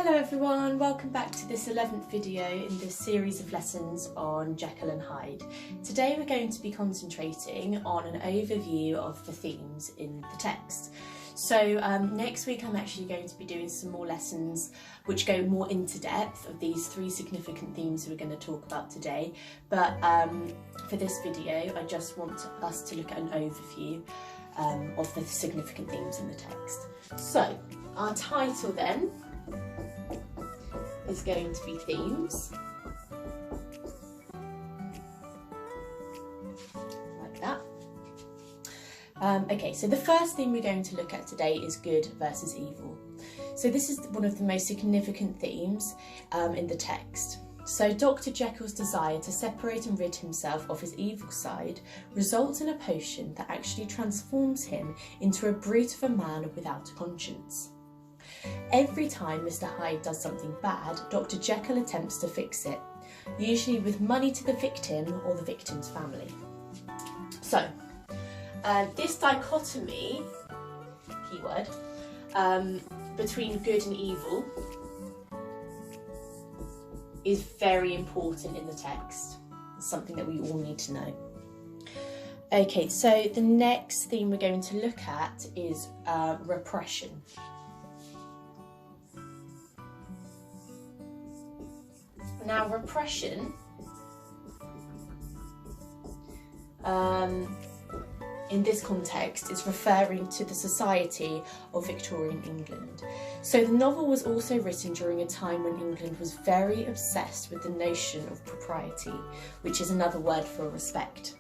Hello everyone, welcome back to this 11th video in this series of lessons on Jekyll and Hyde. Today we're going to be concentrating on an overview of the themes in the text. So next week I'm actually going to be doing some more lessons which go more into depth of these three significant themes we're going to talk about today. But for this video I just want us to look at an overview of the significant themes in the text. So our title then is going to be themes, like that. Okay, so the first theme we're going to look at today is good versus evil. So this is one of the most significant themes in the text. So Dr. Jekyll's desire to separate and rid himself of his evil side results in a potion that actually transforms him into a brute of a man without a conscience. Every time Mr. Hyde does something bad, Dr. Jekyll attempts to fix it, usually with money to the victim or the victim's family. So, this dichotomy, keyword, between good and evil is very important in the text. It's something that we all need to know. Okay, so the next theme we're going to look at is repression. Now, repression in this context is referring to the society of Victorian England. So the novel was also written during a time when England was very obsessed with the notion of propriety, which is another word for respect.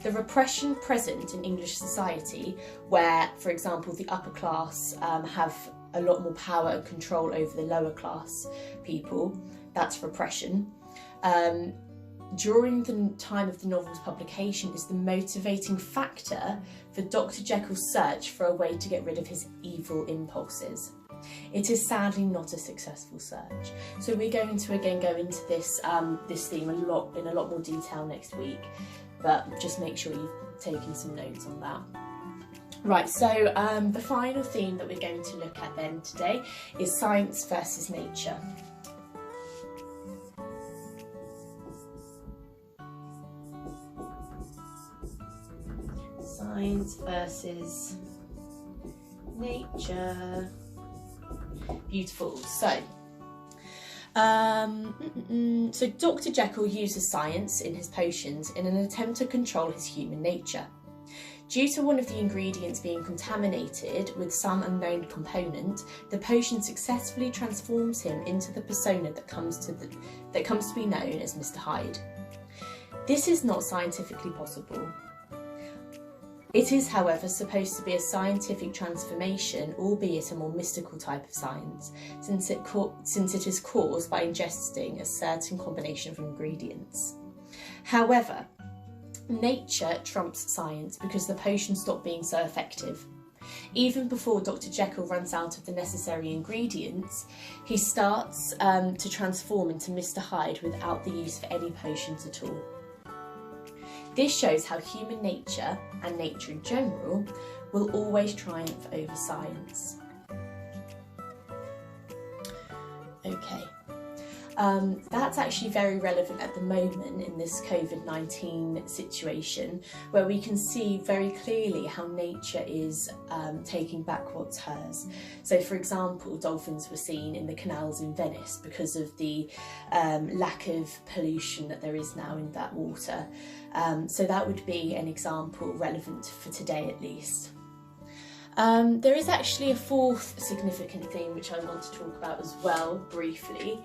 The repression present in English society, where, for example, the upper class have a lot more power and control over the lower class people, that's repression. During the time of the novel's publication is the motivating factor for Dr. Jekyll's search for a way to get rid of his evil impulses. It is sadly not a successful search. So we're going to again go into this theme in a lot more detail next week, but just make sure you've taken some notes on that. Right, so the final theme that we're going to look at then today is science versus nature. Science versus nature. Beautiful. So, so Dr. Jekyll uses science in his potions in an attempt to control his human nature. Due to one of the ingredients being contaminated with some unknown component, the potion successfully transforms him into the persona that comes to be known as Mr. Hyde. This is not scientifically possible. It is, however, supposed to be a scientific transformation, albeit a more mystical type of science, since it is caused by ingesting a certain combination of ingredients. However, nature trumps science because the potion stopped being so effective. Even before Dr. Jekyll runs out of the necessary ingredients, he starts to transform into Mr. Hyde without the use of any potions at all. This shows how human nature, and nature in general, will always triumph over science. Okay, that's actually very relevant at the moment in this COVID-19 situation, where we can see very clearly how nature is taking back what's hers. So, for example, dolphins were seen in the canals in Venice because of the lack of pollution that there is now in that water. So that would be an example relevant for today at least. There is actually a fourth significant theme which I want to talk about as well, briefly,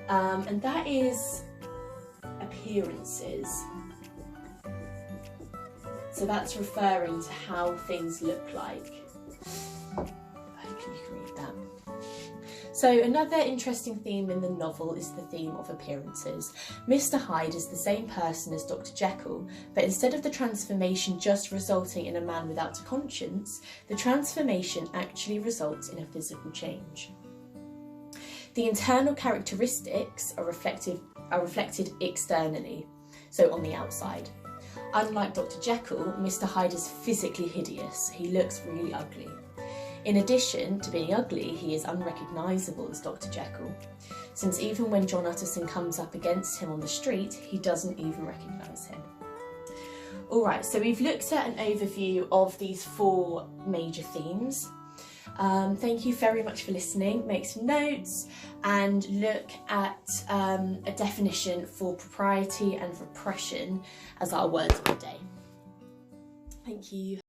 and that is appearances. So that's referring to how things look like. Hopefully you can read that. So another interesting theme in the novel is the theme of appearances. Mr. Hyde is the same person as Dr. Jekyll, but instead of the transformation just resulting in a man without a conscience, the transformation actually results in a physical change. The internal characteristics are reflected externally, so on the outside. Unlike Dr. Jekyll, Mr. Hyde is physically hideous. He looks really ugly. In addition to being ugly, he is unrecognisable as Dr. Jekyll, since even when John Utterson comes up against him on the street, he doesn't even recognise him. Alright, so we've looked at an overview of these 4 major themes. Thank you very much for listening. Make some notes and look at a definition for propriety and repression as our words of the day. Thank you.